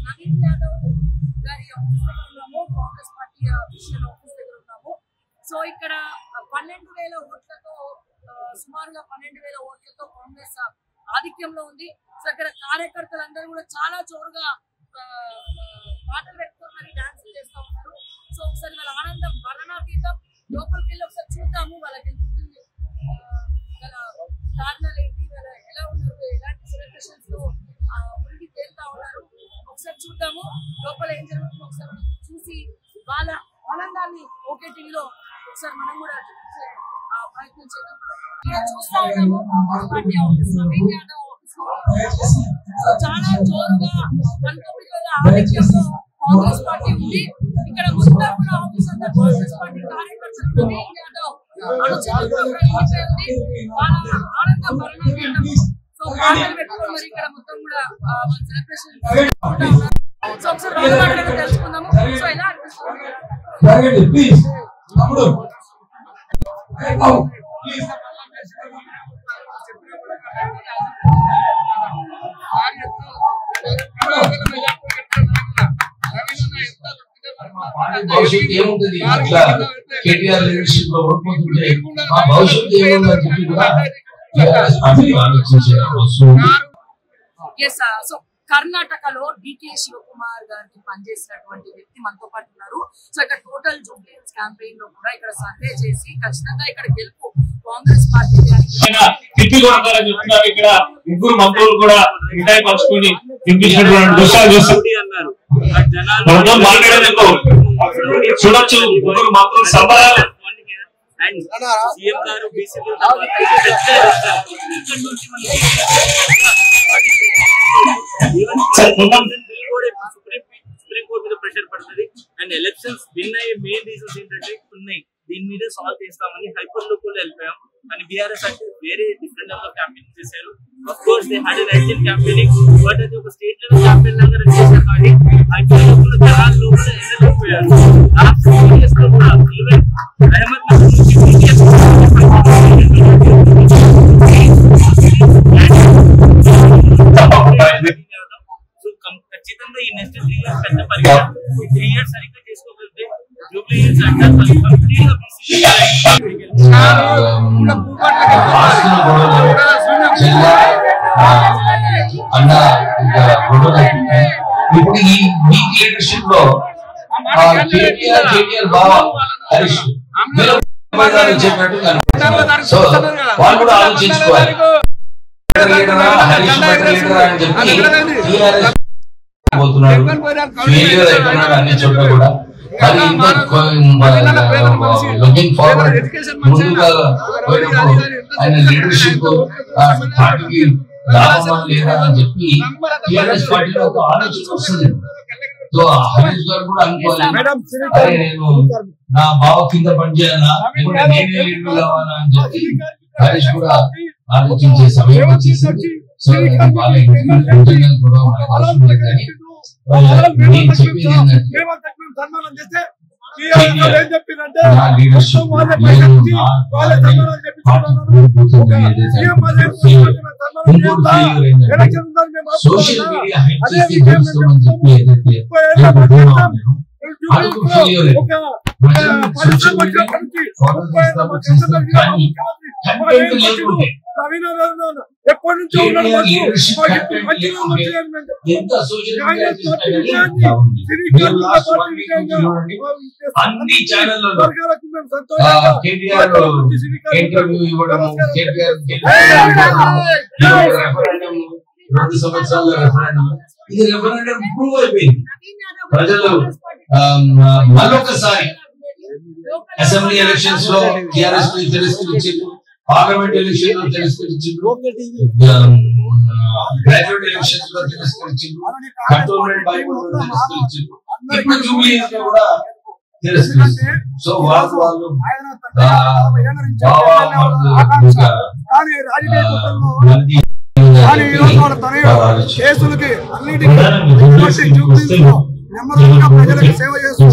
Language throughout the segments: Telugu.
నవీన్ యాదవ్ గారి ఆఫీస్ దగ్గర ఉన్నాము, కాంగ్రెస్ పార్టీ అఫీషియల్ ఆఫీస్ దగ్గర ఉన్నాము. సో ఇక్కడ 12,000 ఓట్లతో సుమారుగా 12,000 ఓట్లతో కాంగ్రెస్ ఆధిక్యంలో ఉంది. సో ఇక్కడ కార్యకర్తలందరూ కూడా చాలా జోరుగా పాటలు పెట్టుకొని మరి డాన్సులు చేస్తూ ఉన్నారు. సో ఒకసారి వాళ్ళ ఆనందం వర్ణనాతీతం. లోపలికి వెళ్ళి ఒకసారి చూద్దాము వాళ్ళ గెలుపుతుంది వాళ్ళ కారణాలు ఏంటి, వాళ్ళ ఎలా ఉన్నారు, ఎలాంటి సెలబ్రేషన్స్ లో మునిగి తేలుతా ఉన్నారు. ఒకసారి చూద్దాము లోపల ఏం జరుగుతుందో ఒకసారి చూసి వాళ్ళ ఆనందాన్ని ఓకే టీవీలో ఒకసారి మనం కూడా ప్రయత్నం చేద్దాం. చూస్తా ఉన్నాము Congress party office, Naveen Yadav office లో చాలా జోరుగా 19,000 ఆధిక్యంలో కాంగ్రెస్ పార్టీ ఉంది. ఇక్కడ మొత్తం కూడా ఆఫీస్ అంతా కాంగ్రెస్ పార్టీ కార్యకర్తలు నవీన్ యాదవ్ అనుచరులతో కూడా నిండిపోయి ఉంది. వాళ్ళ ఆనందం వర్ణనాతీతం. సో పాటలు పెట్టుకొని మరి ఇక్కడ మొత్తం కూడా సెలబ్రేషన్ చేసుకుంటా ఉన్నారు. సో ఒకసారి వాళ్ళ మాటలను తెలుసుకుందాము. సో ఎలా అనిపిస్తుంది? భవిష్యత్తు ఏముంటుంది ఇట్లా కేటీఆర్ లీడర్షిప్ లో ఓడిపోతుంటే మా భవిష్యత్తు ఏముందని చెప్పి కూడా సో కర్ణాటకలో డికే శివకుమార్ గారికి పనిచేసినటువంటి వ్యక్తి మనతో పాటు ఉన్నారు. సో ఇక్కడ టోటల్ జూబ్లీహిల్స్ క్యాంపెయిన్ లో కూడా ఇక్కడ సర్వే చేసి ఖచ్చితంగా ఇక్కడ గెలుపు కాంగ్రెస్ పార్టీ చెప్తున్నారు. ఇక్కడ ముగ్గురు మంత్రులు కూడా మిఠాయి పంచుకుని అన్నారు. చూడొచ్చు ముగ్గురు మంత్రులు సంబరాలు. సీఎం గారు బీసీపీ సుప్రీం కోర్టు మీద ప్రెషర్ పడుతుంది. అండ్ ఎలక్షన్స్ విన్ అయ్యే మెయిన్ రీజన్స్ ఏంటంటే ఉన్నాయి, దీని మీద సాల్వ్ చేస్తామని హైపర్ లోకల్ వెళ్ళిపోయాం. అని బీఆర్ఎస్ అంటే వేరే డిఫరెంట్ లెవెల్ క్యాంపెయిన్ చేశారు. Of course they had an campaigning, but అది ఒక స్టేట్ లెవెల్ క్యాంపెయిన్ లాగా రన్ చేశారు. కానీ హైపర్ లోకల్ జనాల లోపల ఎండలేకపోయారు. లాస్ట్ 4 years లో కూడా ఈవెన్ అహ్మద్ నుంచి ఖచ్చితంగా ఈ నెక్స్ట్ 3 years పెద్ద పరీక్ష. 3 years సరిగ్గా చేసుకోగలిగితే జూబ్లీహిల్స్ అంటే కంప్లీట్ ఇప్పుడు ఈ లీడర్షిప్ లో కేటీఆర్ బాబా హరీష్ చెప్పినట్టు సో వాళ్ళు కూడా ఆలోచించుకోవాలి. హరీష్ లీడర్ అని చెప్పి టీఆర్ఎస్ పోతున్నాడు, ఫెయిల్యూర్ అయిపోయినాడు అన్ని చోట్ల కూడా. అది లుకింగ్ ఫార్వర్డ్ ముందుగా పోయినప్పుడు ఆయన లీడర్షిప్ పార్టీకి లాభమా లేదా అని చెప్పి టీఆర్ఎస్ పార్టీలో ఒక ఆలోచన వస్తుంది. సో హరీష్ గారు కూడా అనుకోవాలి, అరే నేను నా బావ కింద పనిచేయాలా, నేనే లీడర్ కావాలా అని చెప్పి హరీష్ కూడా ఆలోచించే సమయం వచ్చేసింది. సో వాళ్ళ ఇంటర్నల్ కూడా మనకు అవసరం లేదు. కానీ నేను చెప్పేది ఏంటంటే నా లీడర్షిప్ సోషల్ మీడియా హైట్ చేసి గెలుస్తామని చెప్పి ఏదైతే అన్ని ఛానల్లో కేటీఆర్ ఇంటర్వ్యూ ఇవ్వడం, కేటీఆర్ 2 సంవత్సరాల రెఫరెండం, ఇది రెఫరెండం ప్రూవ్ అయిపోయింది. ప్రజలు మరొకసారి అసెంబ్లీ ఎలక్షన్స్ లో టిఆర్ఎస్ తిరస్కరించారు, పార్లమెంట్ ఎలక్షన్ లో తిరస్కరించారు, గ్రాడ్యుయేట్ ఎలక్షన్స్ లో తిరస్కరించారు, కంటోన్మెంట్ బైబుల్ లో తిరస్కరించారు, ఇప్పుడు జూబ్లీహిల్స్ లో కూడా తిరస్కరిస్తారు. సో వాళ్ళు కేసులకి అన్నిటికీ ప్రజలకు సేవ చేస్తూ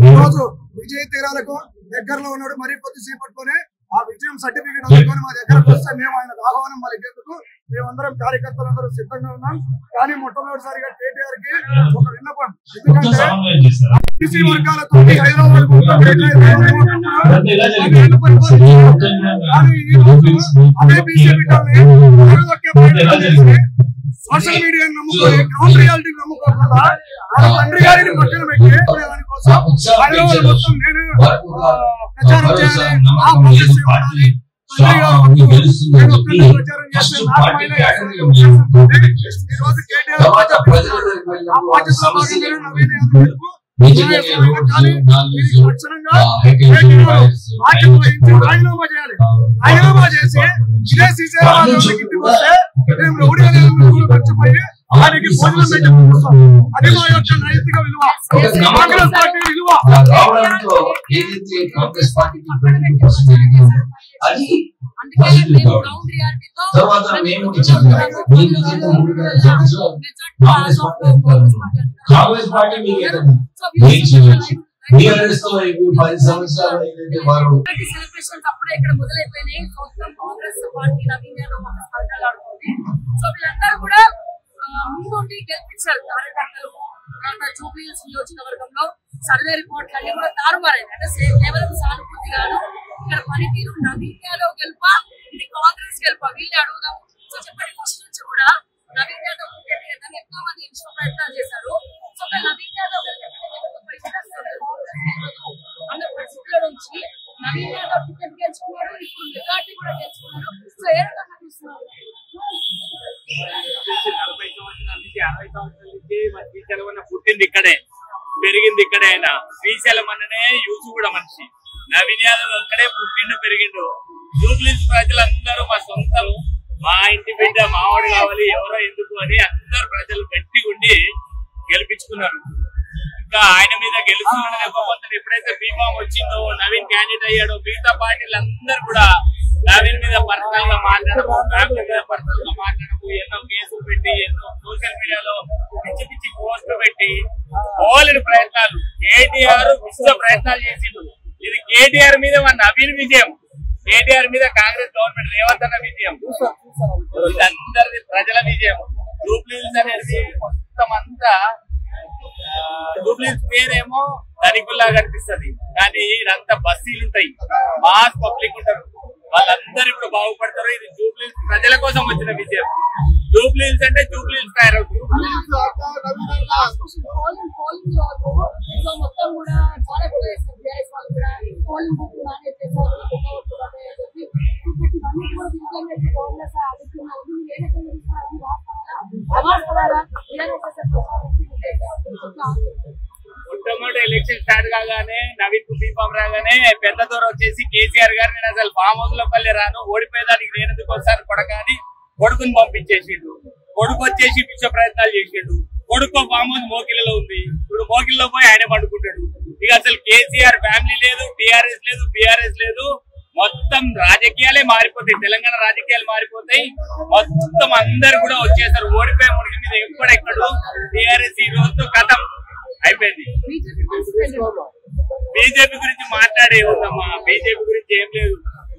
ఈరోజు విజయ తీరాలకు దగ్గరలో ఉన్నాడు. మరి కొద్దిసేపట్లోనే ఆ విజయం సర్టిఫికేట్ అందుకొని మా దగ్గరకు వస్తే మేము ఆయన ఆహ్వానం పలికేందుకు మేమందరం కార్యకర్తలందరూ సిద్ధంగా ఉన్నాం. కానీ మొట్టమొదటిసారిగా కేటీఆర్ కి ఒక విన్నపం, ఎందుకంటే బీసీ వర్గాలతో హైదరాబాద్ అదే బీసీ బిడ్డల్ని సోషల్ మీడియాని నమ్ముకొని గ్రౌండ్ రియాలిటీ నమ్ముకోకుండా వాళ్ళ తండ్రి గారిని పక్కన పెట్టి దానికోసం హైదరాబాద్ మొత్తం నేను ప్రచారం చేయాలి, ఆ ప్రాసెస్ ఇవ్వాలి, తండ్రి గారు నేను ఒక్కరిని ప్రచారం చేస్తే నాకు పైన ఈ రోజు కేటీఆర్ ఆ బాధ్యతలో భాగంగా నవీన్ యాదవ్ రాజీనామా చేయాలి. రాజీనామా చేసి ఇదే శ్రీశైలం వస్తే మేము రౌడీ మర్చిపోయి ఆయనకి భోజనం పెట్టాం. అది మా యొక్క నైతిక విలువ, కాంగ్రెస్ పార్టీ విలువ. తర్వాత మేము కాంగ్రెస్ పార్టీ మీకు 10 సంవత్సరాలు ఏదైతే వారు సెలబ్రేషన్స్ అప్పుడే ఇక్కడ మొదలైపోయినాయి. మొత్తం కాంగ్రెస్ పార్టీ నవీన్ యాదవ్ ఆడుతుంది. సో వీళ్ళందరూ కూడా ముందుండి గెలిపించారు కార్యకర్తలు. జూబ్లీ హిల్స్ నియోజకవర్గంలో సర్వే రిపోర్ట్లు అన్ని కూడా తారుమారైంది. అంటే కేవలం సానుభూతి కాదు, ఇక్కడ పనితీరు నవీన్ యాదవ్ గెలుప, ఇది కాంగ్రెస్ గెలుప, వీళ్ళే అడుగుదాం. సో చెప్పండి, ఫస్ట్ నుంచి కూడా నవీన్ యాదవ్ ఎంతో మంది ఇచ్చిన ప్రయత్నాలు చేశారు. సో నవీన్ యాదవ్ అన్న పరిస్థితుల నుంచి నవీన్ యాదవ్ టికెట్ గెలుచుకున్నాడు, ఇప్పుడు మెజార్టీ కూడా గెలుచుకున్నాడు. సో ఏ రకంగా చూస్తున్నారు? 40 సంవత్సరాల నుంచి 60 సంవత్సరాల నుంచి మన శ్రీశైలం అన్న పుట్టింది ఇక్కడే, పెరిగింది ఇక్కడే. ఆయన శ్రీశైలం అన్ననే యూసు కూడా మనిషి. నవీన్ యాదవ్ అక్కడే పుట్టిండు, పెరిగిండు. జూబ్లీ ప్రజలందరూ మా సొంతం, మా ఇంటి బిడ్డ, మావాడు కావాలి, ఎవరో ఎందుకు అని అందరు ప్రజలు గట్టిగా ఉండి గెలిపించుకున్నారు. ఇంకా ఆయన మీద గెలుస్తున్నాడని కొంత ఎప్పుడైతే బీమాం వచ్చిందో, నవీన్ క్యాండిడేట్ అయ్యాడో, మిగతా పార్టీలు అందరూ కూడా నవీన్ మీద పర్సనల్ గా మాట్లాడము, ఫ్యామిలీ మీద పర్సనల్ గా మాట్లాడము, ఎన్నో కేసులు పెట్టి, ఎన్నో సోషల్ మీడియాలో పిచ్చి పిచ్చి పోస్టులు పెట్టి పోలేని ప్రయత్నాలు. కేటీఆర్ విశ్వ ప్రయత్నాలు చేసిండు. ఇది కేటీఆర్ మీద మన నవీన్ విజయం, కేటీఆర్ మీద కాంగ్రెస్ గవర్నమెంట్ రేవంత్ అన్న విజయం, ఇదందరిది ప్రజల విజయం. జూబ్లీ హిల్స్ అనేది మొత్తం అంతా, జూబ్లీ హిల్స్ పేరేమో ధనికుల్లా కనిపిస్తుంది, కానీ ఇదంతా బస్తీలు ఉంటాయి, మాస్ పబ్లిక్ ఉంటారు, వాళ్ళందరూ ఇప్పుడు బాగుపడతారు. ఇది జూబ్లీ హిల్స్ ప్రజల కోసం వచ్చిన విజయం. జూబ్లీ హిల్స్ అంటే జూబ్లీ హిల్స్ తయారవుతుంది. మొత్తం కూడా చాలా మొట్టమొదటి ఎలక్షన్ స్టార్ట్ కాగానే నవీన్ కు బీఫామ్ రాగానే పెద్ద దూరం వచ్చేసి కేసీఆర్ గారు నేను అసలు ఫామ్ హౌస్ లో పల్లె రాను, ఓడిపోయేదానికి నేను ఎందుకు వస్తాను కొడక అని కొడుకుని పంపించేసిండు. కొడుకు వచ్చేసి పిచ్చ ప్రయత్నాలు చేసిండు. కొడుకు ఫామ్ హౌస్ మోకిలలో ఉంది, ఇప్పుడు మోకిల్లో పోయి ఆయన పండుకుంటాడు. ఇక అసలు కేసీఆర్ ఫ్యామిలీ లేదు, టీఆర్ఎస్ లేదు, బీఆర్ఎస్ లేదు, మొత్తం రాజకీయాలే మారిపోతాయి, తెలంగాణ రాజకీయాలు మారిపోతాయి. మొత్తం అందరు కూడా వచ్చేసారు. ఓడిపోయే ముడికి మీద ఎక్కడెక్కడు టీఆర్ఎస్ ఈ రోజుతో కథం అయిపోయింది. బీజేపీ గురించి మాట్లాడే ఉందమ్మా, బీజేపీ గురించి ఏం లేదు,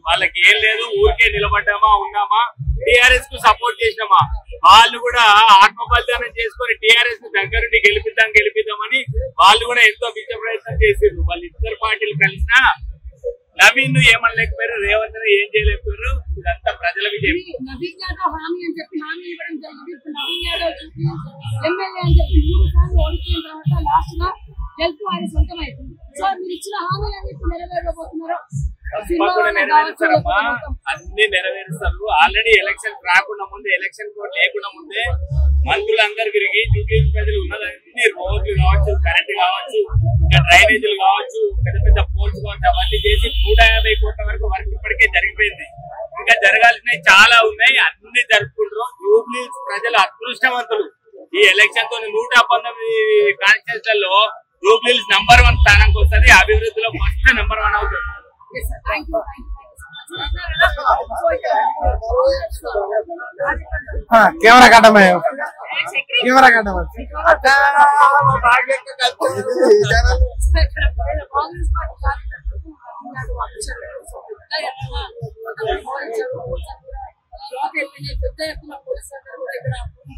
వాళ్ళకి ఏం లేదు. ఊరికే నిలబడ్డామా, ఉన్నామా, టీఆర్ఎస్ కు సపోర్ట్ చేసినామా. వాళ్ళు కూడా ఆత్మబలిదానం చేసుకుని టీఆర్ఎస్ ను దగ్గరుండి గెలిపిద్దామని వాళ్ళు కూడా ఎంతో విజయ ప్రయత్నం చేసారు. వాళ్ళు ఇద్దరు పార్టీలు కలిసినా నవీన్ ఏమని లేకపోయారు, రేవంత్ ఏం చేయలేకపోయారు. ఇదంతా ప్రజల విజయం. నవీన్ యాదవ్ హామీ అని చెప్పి హామీ ఇవ్వడం జరిగింది. ఇప్పుడు నవీన్ యాదవ్ ఎమ్మెల్యే అని చెప్పి 3 సార్లు ఓడిపోయిన తర్వాత లాస్ట్ గా గెలుపు ఆయన సొంతమైంది. సో మీరు ఇచ్చిన హామీలన్నీ ఇప్పుడు నెరవేరబోతున్నారు. తప్పకుండా నెరవేరుస్తారమ్మా, అన్ని నెరవేరుస్తారు. ఆల్రెడీ ఎలక్షన్ రాకుండా ముందే, ఎలక్షన్ కోడ్ లేకుండా ముందే మంత్రులందరూ తిరిగి జూబ్లీ ప్రజలు ఉన్నదన్నీ రోడ్లు కావచ్చు, కరెంట్ కావచ్చు, ఇంకా డ్రైనేజీలు కావచ్చు, పెద్ద పెద్ద పోల్స్ కావచ్చు, అవన్నీ చేసి 150 కోట్ల వరకు వర్క్ ఇప్పటికే జరిగిపోయింది. ఇంకా జరగాల్సినవి చాలా ఉన్నాయి, అన్ని జరుపుకుంటారు. జూబ్లీ ప్రజలు అదృష్టవంతులు. ఈ ఎలక్షన్ తో 119 కాన్స్టిట్యూన్సీలలో జూబ్లీ నంబర్ 1 స్థానానికి వస్తుంది. అభివృద్ధిలో ఫస్ట్ నంబర్ 1 అవుతుంది. कैमरा काटा मैं कैमरा काटा कांग्रेस पार्टी పెద్ద ఎత్తున పెద్ద ఎత్తున పోలీసులందరూ కూడా ఇక్కడ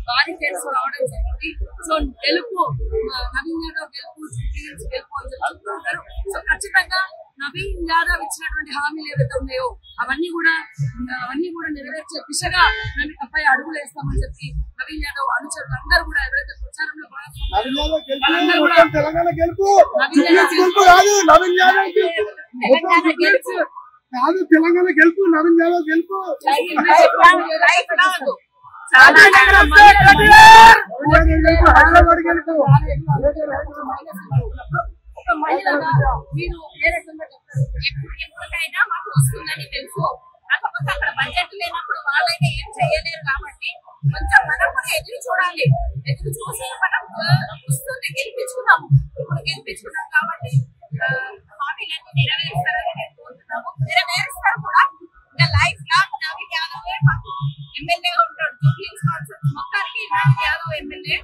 బారికేడ్స్ రావడం జరిగింది. సో గెలుపు నవీన్ యాదవ్ గెలుపు గెలుపు అని చెప్తున్నారు. సో ఖచ్చితంగా నవీన్ యాదవ్ ఇచ్చినటువంటి హామీలు ఏవైతే ఉన్నాయో అవన్నీ కూడా నెరవేర్చే దిశగా పై అడుగులు వేస్తామని చెప్పి నవీన్ యాదవ్ అనుచరులు అందరూ కూడా ఎవరైతే ప్రచారంలో తెలంగాణ గెలుపు కాదు, నవీన్ యాదవ్ గెలుపు కాదు, తెలంగాణ గెలుపు, నవీన్ యాదవ్ గెలుపు. హైదరాబాద్ గెలుపు. ఒక మహిళగా మీరు ఏ రకంగా చెప్తారు? ఎప్పటికైనా మాకు వస్తుందని తెలుసు, కాకపోతే అక్కడ బడ్జెట్ లేనప్పుడు వాళ్ళైనా ఏం చేయలేరు కాబట్టి కొంచెం మనం కూడా ఎదురు చూడాలి. ఎదురు చూసి మనం వస్తుంది గెలిపించుకున్నాము. ఇప్పుడు గెలిపించుకున్నాం కాబట్టి హామీలన్నీ నెరవేరుస్తారని మేము కోరుతున్నాము. నెరవేరుస్తారు కూడా. ఇంకా లైఫ్ లాంగ్ నవీన్ యాదవ్ మాకు ఎమ్మెల్యేగా ఉంటాడు. జూబ్లీహిల్స్ కాన్స్టిట్యూన్సీ మొత్తానికి నవీన్ యాదవ్ ఎమ్మెల్యే.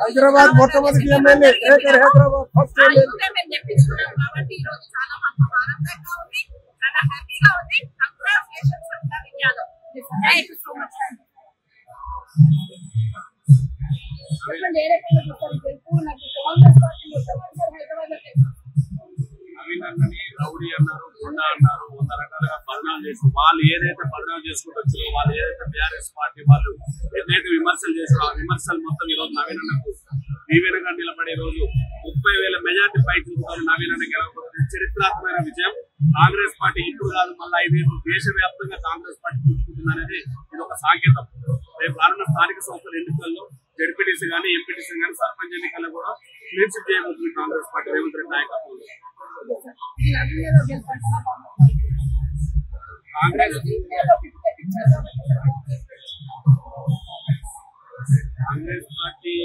హైదరాబాద్ మొట్టమొదటి ఎమ్మెల్యే హైదరాబాద్ ఫస్ట్ ఎమ్మెల్యే మేము తెప్పించుకున్నాం కాబట్టి ఈ రోజు చాలా మాకు ఆనందంగా ఉంది, చాలా హ్యాపీగా ఉంది. Congratulations Naveen Yadav. Thank you so much. చెప్పండి ఏ రకంగా చూస్తారు గెలుపు? నాకు కాంగ్రెస్ పార్టీ మొట్టమొదటిసారి హైదరాబాద్ లో నవీన్ అన్నని రౌడీ అన్నారు, గుండా అన్నారు, 100 రకాలుగా బదనాలు చేసి వాళ్ళు ఏదైతే బదనాలు చేసుకుంటూ వాళ్ళు ఏదైతే బీఆర్ఎస్ పార్టీ వాళ్ళు ఏదైతే విమర్శలు చేస్తారో ఆ విమర్శలు మొత్తం ఈ రోజు నవీన్ అన్నకు దీవెనగా నిలబడే రోజు 30,000 మెజార్టీ పైకి నవీన్ అన్న గెలవబోతుంది. చరిత్రాత్మకమైన విజయం. కాంగ్రెస్ పార్టీ ఇప్పుడు కాదు, మళ్ళీ 5 ఏళ్ళు దేశవ్యాప్తంగా కాంగ్రెస్ పార్టీ పుంజుకుంటుందనేది ఇది ఒక సాంకేతం. రేపు రానున్న స్థానిక సంస్థల ఎన్నికల్లో జడ్పీటీసీ కానీ ఎంపీటీసీ కానీ సర్పంచ్ ఎన్నికల్లో కూడా క్లీన్షిప్ చేయబోతుంది కాంగ్రెస్ పార్టీ రేవంత్ రెడ్డి నాయకత్వంలో. కాంగ్రెస్ పార్టీ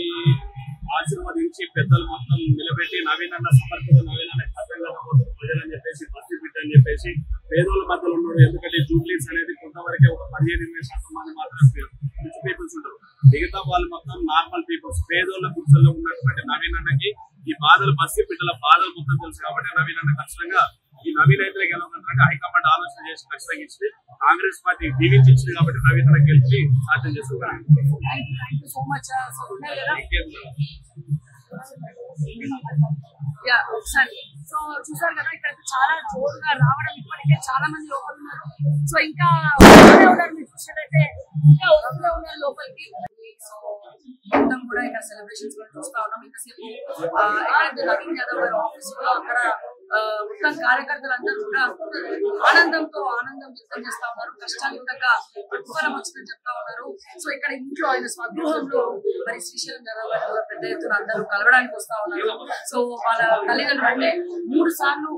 ఆశీర్వదించి పెద్దలు మొత్తం నిలబెట్టి నవీన్ అన్న సమర్థత నవీన్ అన్న ఖచ్చితంగా ప్రజలని చెప్పేసి బస్సు ఫిట్ అని చెప్పేసి పేదోళ్ళ మధ్యలో ఉన్నాడు. ఎందుకంటే జూబ్లీస్ అనేది కొంతవరకే ఒక 15-20% మంది మాత్రం రిచ్ పీపుల్స్ ఉంటారు. మిగతా వాళ్ళు మొత్తం నార్మల్ పీపుల్స్ పేదోళ్ళ గుర్తుల్లో ఉన్నటువంటి నవీన్ అన్నకి ఈ బాధలు బస్సు బిడ్డల బాధలు మొత్తం తెలుసు కాబట్టి నవీన్ అన్న ఖచ్చితంగా ఈ నవీన్ అయితే గెలవగలంటే హైకమాండ్ ఆలోచన చేసి ఖచ్చితంగా ఇచ్చి కాంగ్రెస్ పార్టీ దీవించింది కాబట్టి నవీన్ అన్న గెలిచి సాధ్యం చేసుకోగలం. ఒకసారి సో చూసారు కదా ఇక్కడ చాలా జోరుగా రావడం, ఇప్పటికే చాలా మంది లోపల ఉన్నారు. సో ఇంకా ఉన్నారు, మీరు చూసినట్టయితే ఇంకా వస్తూనే ఉన్నారు లోపలికి. సో మొత్తం కూడా ఇక్కడ సెలబ్రేషన్స్ కూడా చూస్తా ఉన్నాం. ఇంతసేపు ఎక్కడైతే నవీన్ యాదవ్ గారు ఆఫీస్ లో అక్కడ మొత్తం కార్యకర్తలందరూ కూడా ఆనందం వ్యక్తం చేస్తా ఉన్నారు. కష్టాయుతంగా ప్రతిఫలం వచ్చిందని చెప్తా ఉన్నారు. సో ఇక్కడ ఇంట్లో ఆయన స్వగృహంలో మరి శ్రీశైలం యాదవ్ గారు కూడా పెద్ద ఎత్తున అందరూ కలవడానికి వస్తా ఉన్నారు. సో వాళ్ళ తల్లిదండ్రులు అంటే 3 సార్లు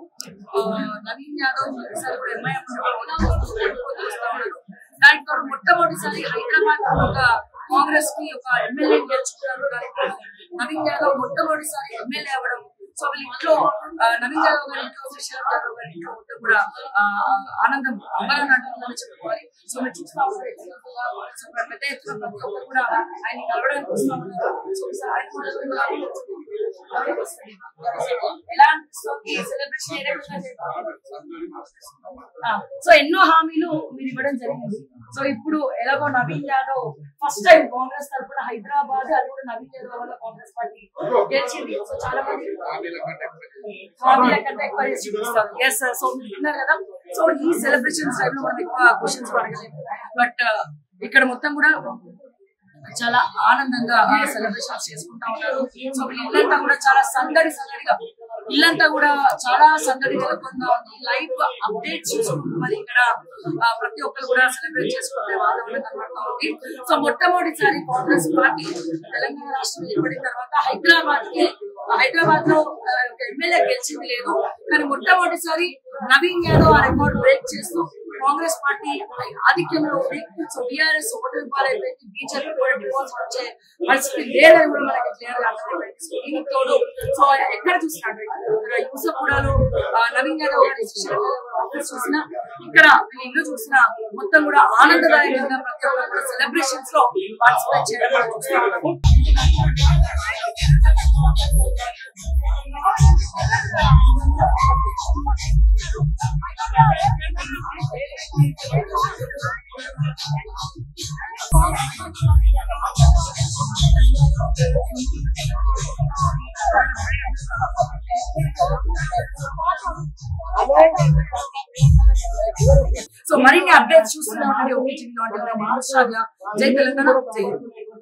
నవీన్ యాదవ్ ఒకసారి కూడా ఎంఐఎం వస్తా ఉన్నారు. దానికి మొట్టమొదటిసారి హైదరాబాద్ ఒక కాంగ్రెస్ కి ఒక ఎమ్మెల్యే గెలుచుకున్నారు. నవీన్ యాదవ్ మొట్టమొదటిసారి ఎమ్మెల్యే అవ్వడం. సో వీళ్ళ ఇంట్లో నవీన్ యాదవ్ గారి ఇంట్లో శ్రీశైలం యాదవ్ గారి ఇంట్లో మొత్తం కూడా ఆనందం అమరని చెప్పుకోవాలి. సో మీరు చూస్తా ఉన్నారు పెద్ద ఎత్తున ప్రతి ఒక్కరు కూడా ఆయన కలవడానికి వస్తా ఉన్నారు. ఎలా అనిపిస్తుంది సెలబ్రేషన్? సో ఎన్నో హామీలు మీరు ఇవ్వడం జరిగింది. సో ఇప్పుడు ఎలాగో నవీన్ యాదవ్ ఫస్ట్ టైం కాంగ్రెస్ తరఫున హైదరాబాద్, అది కూడా నవీన్ యాదవ్ వల్ల కాంగ్రెస్ పార్టీ గెలిచింది. సో చాలా మంది హామీల కంటే ఎక్కువ చూపిస్తారు. ఎస్ సో మీరు విన్నారు కదా. సో ఈ సెలబ్రేషన్స్ టైంలో మనం ఎక్కువ క్వశ్చన్స్ అడగలేదు, బట్ ఇక్కడ మొత్తం కూడా చాలా ఆనందంగా సెలబ్రేషన్స్ చేసుకుంటా ఉన్నారు. సో ఇల్లంతా కూడా చాలా సందడిగా, ఇల్లంతా కూడా చాలా సందడి జరుగుతుందా ఉంది. లైవ్ అప్డేట్స్ చూసుకుంటూ మరి ఇక్కడ ప్రతి ఒక్కరు కూడా సెలబ్రేట్ చేసుకుంటే వాతావరణం కనబడుతూ ఉంది. సో మొట్టమొదటిసారి కాంగ్రెస్ పార్టీ తెలంగాణ రాష్ట్రం ఏర్పడిన తర్వాత హైదరాబాద్ లో ఎమ్మెల్యే గెలిచింది లేదు, కానీ మొట్టమొదటిసారి నవీన్ యాదవ్ ఆ రికార్డ్ బ్రేక్ చేస్తూ కాంగ్రెస్ పార్టీ ఆధిక్యంలో ఉంది. సో బీఆర్ఎస్ ఓటు ఇవ్వాలైపోయింది, బీజేపీ కూడా డిపాజిట్ వచ్చే పరిస్థితి లేదని కూడా మనకి క్లియర్ గా అర్థమైపోయింది. సో దీనికి తోడు సో ఎక్కడ చూసినట్టు యూసఫ్గూడలో నవీన్ యాదవ్ గారి ఆఫీస్ చూసినా, ఇక్కడ ఇల్లు చూసినా మొత్తం కూడా ఆనందదాయకంగా ప్రతి ఒక్కరు సెలబ్రేషన్స్ లో పార్టిసిపేట్ చేయడం చూస్తున్నాము. సో మరిన్ని అప్డేట్స్ చూస్తున్నాం. జై తెలంగాణ, జై